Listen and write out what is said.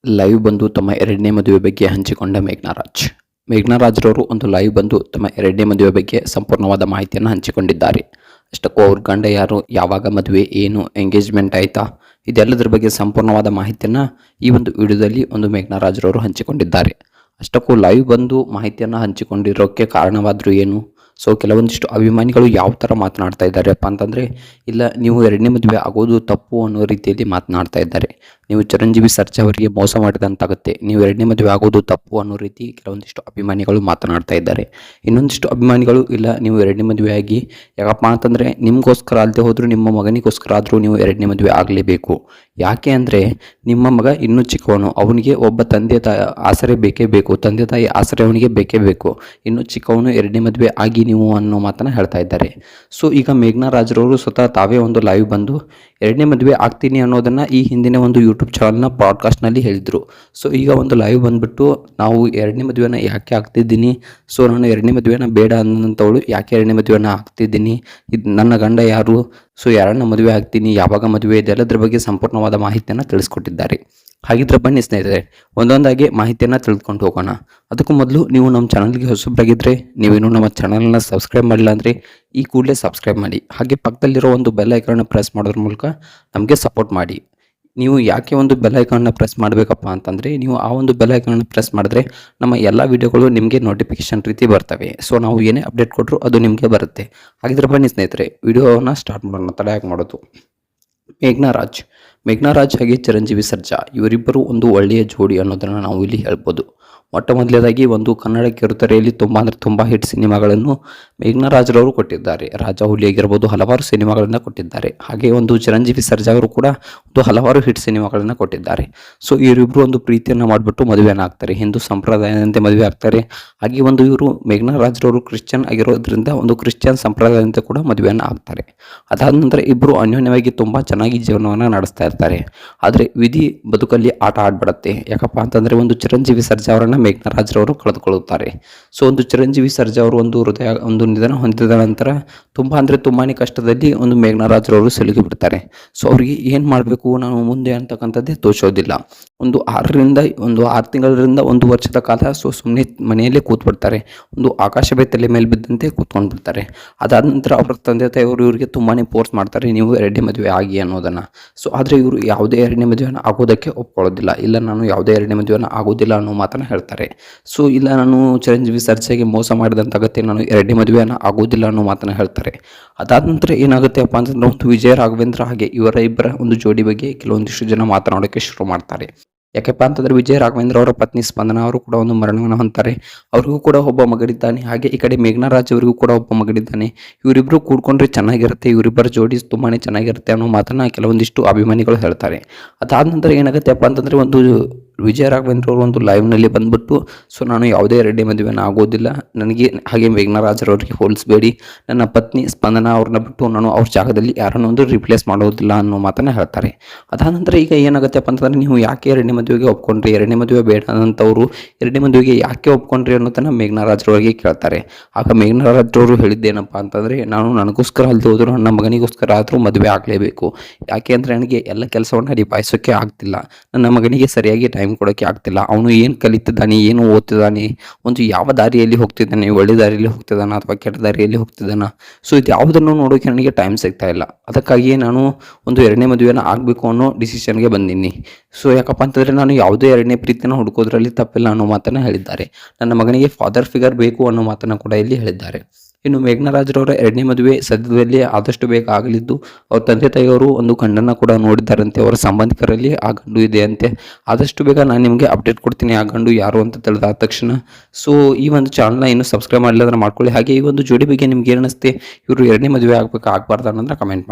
Live ಬಂದು ತಮ್ಮ ಎರಡನೇ ಮದುವೆ ಬಗ್ಗೆ ಹಂಚಿಕೊಂಡ ಮೇಘ್ನಾ ರಾಜ್ರವರು ಒಂದು ಲೈವ್ ಬಂದು ತಮ್ಮ ಎರಡನೇ ಮದುವೆ ಬಗ್ಗೆ ಸಂಪೂರ್ಣವಾದ ಮಾಹಿತಿಯನ್ನು ಹಂಚಿಕೊಂಡಿದ್ದಾರೆ. ಅಷ್ಟಕ್ಕೂ ಅವ್ರ ಗಂಡ ಯಾರು, ಯಾವಾಗ ಮದುವೆ, ಏನು ಎಂಗೇಜ್ಮೆಂಟ್ ಆಯಿತಾ, ಇದೆಲ್ಲದರ ಬಗ್ಗೆ ಸಂಪೂರ್ಣವಾದ ಮಾಹಿತಿಯನ್ನು ಈ ಒಂದು ವಿಡಿಯೋದಲ್ಲಿ ಮೇಘ್ನಾ ರಾಜ್ರವರು ಹಂಚಿಕೊಂಡಿದ್ದಾರೆ. ಅಷ್ಟಕ್ಕೂ ಲೈವ್ ಬಂದು ಮಾಹಿತಿಯನ್ನು ಹಂಚಿಕೊಂಡಿರೋಕ್ಕೆ ಕಾರಣವಾದರೂ ಏನು, ಸೊ ಕೆಲವೊಂದಿಷ್ಟು ಅಭಿಮಾನಿಗಳು ಯಾವ ಥರ ಮಾತನಾಡ್ತಾ ಇದ್ದಾರಪ್ಪ ಅಂತಂದರೆ, ಇಲ್ಲ ನೀವು ಎರಡನೇ ಮದುವೆ ಆಗೋದು ತಪ್ಪು ಅನ್ನೋ ರೀತಿಯಲ್ಲಿ ಮಾತನಾಡ್ತಾ ಇದ್ದಾರೆ. ನೀವು ಚಿರಂಜೀವಿ ಸರ್ಜಾ ಅವರಿಗೆ ಮೋಸ ಮಾಡಿದಂತಾಗುತ್ತೆ, ನೀವು ಎರಡನೇ ಮದುವೆ ಆಗೋದು ತಪ್ಪು ಅನ್ನೋ ರೀತಿ ಕೆಲವೊಂದಿಷ್ಟು ಅಭಿಮಾನಿಗಳು ಮಾತನಾಡ್ತಾ ಇದ್ದಾರೆ. ಇನ್ನೊಂದಿಷ್ಟು ಅಭಿಮಾನಿಗಳು, ಇಲ್ಲ ನೀವು ಎರಡನೇ ಮದುವೆ ಆಗಿ, ಯಾಕಪ್ಪ ಅಂತಂದರೆ ನಿಮಗೋಸ್ಕರ ಅಲ್ಲದೆ ಹೋದರೂ ನಿಮ್ಮ ಮಗನಿಗೋಸ್ಕರ ಆದರೂ ನೀವು ಎರಡನೇ ಮದುವೆ ಆಗಲೇಬೇಕು. ಯಾಕೆ ಅಂದರೆ ನಿಮ್ಮ ಮಗ ಇನ್ನೂ ಚಿಕ್ಕವನು, ಅವನಿಗೆ ಒಬ್ಬ ತಂದೆ ತಾಯಿ ಆಸರೆ ಬೇಕೇ ಬೇಕು, ತಂದೆ ತಾಯಿ ಆಸರೆ ಅವನಿಗೆ ಬೇಕೇ ಬೇಕು. ಇನ್ನೂ ಚಿಕ್ಕವನು, ಎರಡನೇ ಮದುವೆ ಆಗಿ ನೀವು ಅನ್ನೋ ಮಾತನ್ನು ಹೇಳ್ತಾ ಇದ್ದಾರೆ. ಸೊ ಈಗ ಮೇಘ್ನಾ ರಾಜ್ರವರು ಸ್ವತಃ ತಾವೇ ಒಂದು ಲೈವ್ ಬಂದು ಎರಡನೇ ಮದುವೆ ಆಗ್ತೀನಿ ಅನ್ನೋದನ್ನು ಈ ಹಿಂದಿನ ಒಂದು ಯೂಟ್ಯೂಬ್ ಚಾನಲ್ನ ಪಾಡ್ಕಾಸ್ಟ್ನಲ್ಲಿ ಹೇಳಿದರು. ಸೊ ಈಗ ಒಂದು ಲೈವ್ ಬಂದುಬಿಟ್ಟು, ನಾವು ಎರಡನೇ ಮದುವೆನ ಯಾಕೆ ಆಗ್ತಿದ್ದೀನಿ, ಸೊ ನಾನು ಎರಡನೇ ಮದುವೆನ ಬೇಡ ಅನ್ನೋಂಥವಳು ಯಾಕೆ ಎರಡನೇ ಮದುವೆನ ಆಗ್ತಿದ್ದೀನಿ, ಇದು ನನ್ನ ಗಂಡ ಯಾರು, ಸೊ ಯಾರನ್ನ ಮದುವೆ ಆಗ್ತೀನಿ, ಯಾವಾಗ ಮದುವೆ, ಇದೆಲ್ಲದರ ಬಗ್ಗೆ ಸಂಪೂರ್ಣವಾದ ಮಾಹಿತಿಯನ್ನು ತಿಳಿಸ್ಕೊಟ್ಟಿದ್ದಾರೆ. ಹಾಗಿದ್ರೆ ಬನ್ನಿ ಸ್ನೇಹಿತರೆ, ಒಂದೊಂದಾಗಿ ಮಾಹಿತಿಯನ್ನು ತಿಳ್ಕೊಂಡು ಹೋಗೋಣ. ಅದಕ್ಕೂ ಮೊದಲು ನೀವು ನಮ್ಮ ಚಾನಲ್ಗೆ ಹೊಸಬರಾಗಿದ್ದರೆ, ನೀವೇನು ನಮ್ಮ ಚಾನಲ್ನ ಸಬ್ಸ್ಕ್ರೈಬ್ ಮಾಡಿಲ್ಲ ಅಂದರೆ ಈ ಕೂಡಲೇ ಸಬ್ಸ್ಕ್ರೈಬ್ ಮಾಡಿ. ಹಾಗೆ ಪಕ್ಕದಲ್ಲಿರೋ ಒಂದು ಬೆಲ್ ಐಕಾನ್ನ ಪ್ರೆಸ್ ಮಾಡೋದ್ರ ಮೂಲಕ ನಮಗೆ ಸಪೋರ್ಟ್ ಮಾಡಿ. ನೀವು ಯಾಕೆ ಒಂದು ಬೆಲ್ ಐಕಾನ್ನ ಪ್ರೆಸ್ ಮಾಡಬೇಕಪ್ಪ ಅಂತಂದರೆ, ನೀವು ಆ ಒಂದು ಬೆಲ್ ಐಕಾನ್ನ ಪ್ರೆಸ್ ಮಾಡಿದ್ರೆ ನಮ್ಮ ಎಲ್ಲ ವೀಡಿಯೋಗಳು ನಿಮಗೆ ನೋಟಿಫಿಕೇಶನ್ ರೀತಿ ಬರ್ತವೆ. ಸೊ ನಾವು ಏನೇ ಅಪ್ಡೇಟ್ ಕೊಟ್ಟರು ಅದು ನಿಮಗೆ ಬರುತ್ತೆ. ಹಾಗಿದ್ರೆ ಬನ್ನಿ ಸ್ನೇಹಿತರೆ, ವಿಡಿಯೋನ ಸ್ಟಾರ್ಟ್ ಮಾಡೋಣ. ತಡ ಯಾಕೆ ಮಾಡೋದು. ಮೇಘ್ನಾ ರಾಜ್ ಹಾಗೆ ಚಿರಂಜೀವಿ ಸರ್ಜಾ ಇವರಿಬ್ಬರು ಒಂದು ಒಳ್ಳೆಯ ಜೋಡಿ ಅನ್ನೋದನ್ನು ನಾವು ಇಲ್ಲಿ ಹೇಳ್ಬೋದು. ಮೊಟ್ಟ ಮೊದಲನೇದಾಗಿ ಒಂದು ಕನ್ನಡ ಕಿರುತೆರೆಯಲ್ಲಿ ತುಂಬ ಹಿಟ್ ಸಿನಿಮಾಗಳನ್ನು ಮೇಘ್ನಾ ರಾಜ್ರವರು ಕೊಟ್ಟಿದ್ದಾರೆ. ರಾಜಾ ಹುಲಿ ಆಗಿರ್ಬೋದು, ಹಲವಾರು ಸಿನಿಮಾಗಳನ್ನು ಕೊಟ್ಟಿದ್ದಾರೆ. ಹಾಗೆ ಒಂದು ಚಿರಂಜೀವಿ ಸರ್ಜಾ ಅವರು ಕೂಡ ಒಂದು ಹಲವಾರು ಹಿಟ್ ಸಿನಿಮಾಗಳನ್ನು ಕೊಟ್ಟಿದ್ದಾರೆ. ಸೊ ಇವರಿಬ್ಬರು ಒಂದು ಪ್ರೀತಿಯನ್ನು ಮಾಡಿಬಿಟ್ಟು ಮದುವೆಯನ್ನು ಆಗ್ತಾರೆ, ಹಿಂದೂ ಸಂಪ್ರದಾಯದಂತೆ ಮದುವೆ ಆಗ್ತಾರೆ. ಹಾಗೆ ಒಂದು ಇವರು ಮೇಘ್ನಾ ರಾಜ್ರವರು ಕ್ರಿಶ್ಚಿಯನ್ ಆಗಿರೋದ್ರಿಂದ ಒಂದು ಕ್ರಿಶ್ಚಿಯನ್ ಸಂಪ್ರದಾಯದಂತೆ ಕೂಡ ಮದುವೆಯನ್ನು ಆಗ್ತಾರೆ. ಅದಾದ ನಂತರ ಇಬ್ಬರು ಅನ್ಯೋನ್ಯವಾಗಿ ತುಂಬ ಚೆನ್ನಾಗಿ ಜೀವನವನ್ನು ನಡೆಸ್ತಾ ಇರ್ತಾರೆ. ಆದರೆ ವಿಧಿ ಬದುಕಲ್ಲಿ ಆಟ ಆಡ್ಬಿಡತ್ತೆ. ಯಾಕಪ್ಪ ಅಂತಂದರೆ ಒಂದು ಚಿರಂಜೀವಿ ಸರ್ಜಾ ಅವರನ್ನು ಮೇಘ್ನಾ ರಾಜ್ರವರು ಕಳೆದುಕೊಳ್ಳುತ್ತಾರೆ. ಸೊ ಒಂದು ಚಿರಂಜೀವಿ ಸರ್ಜಾ ಅವರು ಒಂದು ನಿಧನ ಹೊಂದಿದ ನಂತರ ತುಂಬಾ ಕಷ್ಟದಲ್ಲಿ ಒಂದು ಮೇಘ್ನಾ ರಾಜ್ರವರು ಸಿಲುಕಿ ಬಿಡ್ತಾರೆ. ಸೊ ಅವರಿಗೆ ಏನು ಮಾಡಬೇಕು ನಾನು ಮುಂದೆ ಅಂತಕ್ಕಂಥದ್ದೇ ತೋಚೋದಿಲ್ಲ. ಒಂದು 6 ತಿಂಗಳಿಂದ 1 ವರ್ಷದ ಕಾಲ ಸೊ ಸುಮ್ಮನೆ ಮನೆಯಲ್ಲೇ ಕೂತ್ಬಿಡ್ತಾರೆ. ಒಂದು ಆಕಾಶವೇ ತಲೆ ಮೇಲೆ ಬಿದ್ದಂತೆ ಕೂತ್ಕೊಂಡು ಬಿಡ್ತಾರೆ. ಅದಾದ ನಂತರ ಅವರ ತಂದೆ ತಾಯಿಯವರು ಇವರಿಗೆ ತುಂಬಾ ಫೋರ್ಸ್ ಮಾಡ್ತಾರೆ, ನೀವು ಎರಡನೇ ಮದುವೆ ಆಗಿ ಅನ್ನೋದನ್ನು. ಸೊ ಆದರೆ ಇವರು ಯಾವುದೇ ಎರಡನೇ ಮದುವೆಯನ್ನು ಆಗೋದಕ್ಕೆ ಒಪ್ಕೊಳ್ಳೋದಿಲ್ಲ. ಇಲ್ಲ, ನಾನು ಯಾವುದೇ ಎರಡನೇ ಮದುವೆಯನ್ನು ಆಗೋದಿಲ್ಲ ಅನ್ನೋ ಮಾತನ್ನು ಹೇಳ್ತಾರೆ. ಸೊ ಇಲ್ಲ, ನಾನು ಚಿರಂಜೀವಿ ಸರ್ಜಾಗೆ ಮೋಸ ಮಾಡಿದಂತಾಗುತ್ತೆ, ನಾನು ಎರಡನೇ ಮದುವೆಯನ್ನು ಆಗೋದಿಲ್ಲ ಅನ್ನೋ ಮಾತನ್ನು ಹೇಳ್ತಾರೆ. ಅದಾದ ನಂತರ ಏನಾಗುತ್ತೆ ಅಪ್ಪ ಅಂತಂದ್ರೆ, ಒಂದು ವಿಜಯ ರಾಘವೇಂದ್ರ ಹಾಗೆ ಇವರ ಇಬ್ಬರ ಒಂದು ಜೋಡಿ ಬಗ್ಗೆ ಕೆಲವೊಂದಿಷ್ಟು ಜನ ಮಾತನಾಡೋಕ್ಕೆ ಶುರು ಮಾಡ್ತಾರೆ. ಯಾಕಪ್ಪ ಅಂತಂದರೆ ವಿಜಯ ರಾಘವೇಂದ್ರ ಅವರ ಪತ್ನಿ ಸ್ಪಂದನಾ ಅವರು ಕೂಡ ಒಂದು ಮರಣವನ್ನು ಹೊಂತಾರೆ. ಅವರಿಗೂ ಕೂಡ ಒಬ್ಬ ಮಗಳಿದ್ದಾನೆ. ಹಾಗೆ ಈ ಕಡೆ ಮೇಘ್ನಾ ರಾಜ್ ಅವರಿಗೂ ಕೂಡ ಒಬ್ಬ ಮಗಳಿದ್ದಾನೆ. ಇವರಿಬ್ಬರು ಕೂಡ್ಕೊಂಡ್ರೆ ಚೆನ್ನಾಗಿರುತ್ತೆ, ಇವರಿಬ್ಬರ ಜೋಡಿ ತುಂಬಾ ಚೆನ್ನಾಗಿರುತ್ತೆ ಅನ್ನೋ ಮಾತನ್ನು ಕೆಲವೊಂದಿಷ್ಟು ಅಭಿಮಾನಿಗಳು ಹೇಳ್ತಾರೆ. ಅದಾದ ನಂತರ ಏನಾಗುತ್ತೆ ಅಪ್ಪ ಅಂತಂದರೆ, ಒಂದು ವಿಜಯ ರಾಘವೇಂದ್ರ ಅವರು ಒಂದು ಲೈವ್ನಲ್ಲಿ ಬಂದುಬಿಟ್ಟು, ಸೊ ನಾನು ಯಾವುದೇ ಎರಡನೇ ಮದುವೆನ ಆಗೋದಿಲ್ಲ, ನನಗೆ ಹಾಗೆ ಮೇಘ್ನಾ ರಾಜ್ರವರಿಗೆ ಹೋಲಿಸಬೇಡಿ, ನನ್ನ ಪತ್ನಿ ಸ್ಪಂದನಾ ಅವ್ರನ್ನ ಬಿಟ್ಟು ನಾನು ಅವ್ರ ಜಾಗದಲ್ಲಿ ಯಾರನ್ನೊಂದು ರಿಪ್ಲೇಸ್ ಮಾಡೋದಿಲ್ಲ ಅನ್ನೋ ಮಾತನ್ನು ಹೇಳ್ತಾರೆ. ಅದಾದ ನಂತರ ಈಗ ಏನಾಗುತ್ತೆ ಅಪ್ಪ ಅಂತಂದರೆ, ನೀವು ಯಾಕೆ ಎರಡನೇ ಮದುವೆಗೆ ಒಪ್ಕೊಂಡ್ರಿ, ಎರಡನೇ ಮದುವೆ ಬೇಡ ಅಂತವರು ಎರಡನೇ ಮದುವೆಗೆ ಯಾಕೆ ಒಪ್ಕೊಂಡ್ರಿ ಅನ್ನೋದನ್ನು ಮೇಘ್ನಾ ರಾಜ್ರವರಿಗೆ ಕೇಳ್ತಾರೆ. ಆಗ ಮೇಘ್ನಾ ರಾಜ್ರವರು ಹೇಳಿದ್ದೇನಪ್ಪ ಅಂತಂದರೆ, ನಾನು ನನಗೋಸ್ಕರ ಅಲ್ಲದೆ ಹೋದರೂ ನನ್ನ ಮಗನಿಗೋಸ್ಕರ ಆದರೂ ಮದುವೆ ಆಗಲೇಬೇಕು. ಯಾಕೆ ಅಂದರೆ ನನಗೆ ಎಲ್ಲ ಕೆಲಸವನ್ನು ನಿಭಾಯಿಸೋಕ್ಕೆ ಆಗ್ತಿಲ್ಲ, ನನ್ನ ಮಗನಿಗೆ ಸರಿಯಾಗಿ ಟೈಮ್ ಕೊಡೋಕ್ಕೆ ಆಗ್ತಿಲ್ಲ. ಅವನು ಏನು ಕಲಿತಿದ್ದಾನೆ, ಏನು ಓದ್ತಿದ್ದಾನೆ, ಒಂದು ಯಾವ ದಾರಿಯಲ್ಲಿ ಹೋಗ್ತಿದ್ದಾನೆ, ಒಳ್ಳೆ ದಾರಿಯಲ್ಲಿ ಹೋಗ್ತಿದ್ದಾನ ಅಥವಾ ಕೆಟ್ಟ ದಾರಿಯಲ್ಲಿ ಹೋಗ್ತಿದ್ದಾನ, ಸೊ ಇದು ಯಾವುದನ್ನು ನೋಡೋಕೆ ನನಗೆ ಟೈಮ್ ಸಿಗ್ತಾ ಇಲ್ಲ. ಅದಕ್ಕಾಗಿಯೇ ನಾನು ಒಂದು ಎರಡನೇ ಮದುವೆನ ಆಗಬೇಕು ಅನ್ನೋ ಡಿಸಿಷನ್ಗೆ ಬಂದೀನಿ. ಸೊ ಯಾಕಪ್ಪ ಅಂತಂದರೆ, ನಾನು ಯಾವುದೇ ಎರಡನೇ ಪ್ರೀತಿನ ಹುಡುಕೋದ್ರಲ್ಲಿ ತಪ್ಪಿಲ್ಲ ಅನ್ನೋ ಮಾತನ್ನು ಹೇಳಿದ್ದಾರೆ. ನನ್ನ ಮಗನಿಗೆ ಫಾದರ್ ಫಿಗರ್ ಬೇಕು ಅನ್ನೋ ಮಾತನ್ನು ಕೂಡ ಇಲ್ಲಿ ಹೇಳಿದ್ದಾರೆ. ಇನ್ನು ಮೇಘ್ನಾ ರಾಜ್ರವರ ಎರಡನೇ ಮದುವೆ ಸದ್ಯದಲ್ಲಿ ಆದಷ್ಟು ಬೇಗ ಆಗಲಿದ್ದು, ಅವ್ರ ತಂದೆ ತಾಯಿಯವರು ಒಂದು ಗಂಡನ್ನು ಕೂಡ ನೋಡಿದ್ದಾರಂತೆ. ಅವರ ಸಂಬಂಧಿಕರಲ್ಲಿ ಆ ಗಂಡು ಇದೆ ಅಂತೆ. ಆದಷ್ಟು ಬೇಗ ನಾನು ನಿಮಗೆ ಅಪ್ಡೇಟ್ ಕೊಡ್ತೀನಿ ಆ ಗಂಡು ಯಾರು ಅಂತ ತಿಳಿದಾದ ತಕ್ಷಣ. ಸೊ ಈ ಒಂದು ಚಾನಲ್ನ ಇನ್ನೂ ಸಬ್ಸ್ಕ್ರೈಬ್ ಮಾಡಿಲ್ಲ ಅಂದ್ರೆ ಮಾಡ್ಕೊಳ್ಳಿ. ಹಾಗೆ ಈ ಒಂದು ಜೋಡಿ ಬಗ್ಗೆ ನಿಮ್ಗೆ ಏನು ಅನಿಸುತ್ತೆ, ಇವರು ಎರಡನೇ ಮದುವೆ ಆಗಬೇಕಾ ಆಗಬಾರ್ದು ಅನ್ನೋದನ್ನ ಕಮೆಂಟ್ ಮಾಡಿ.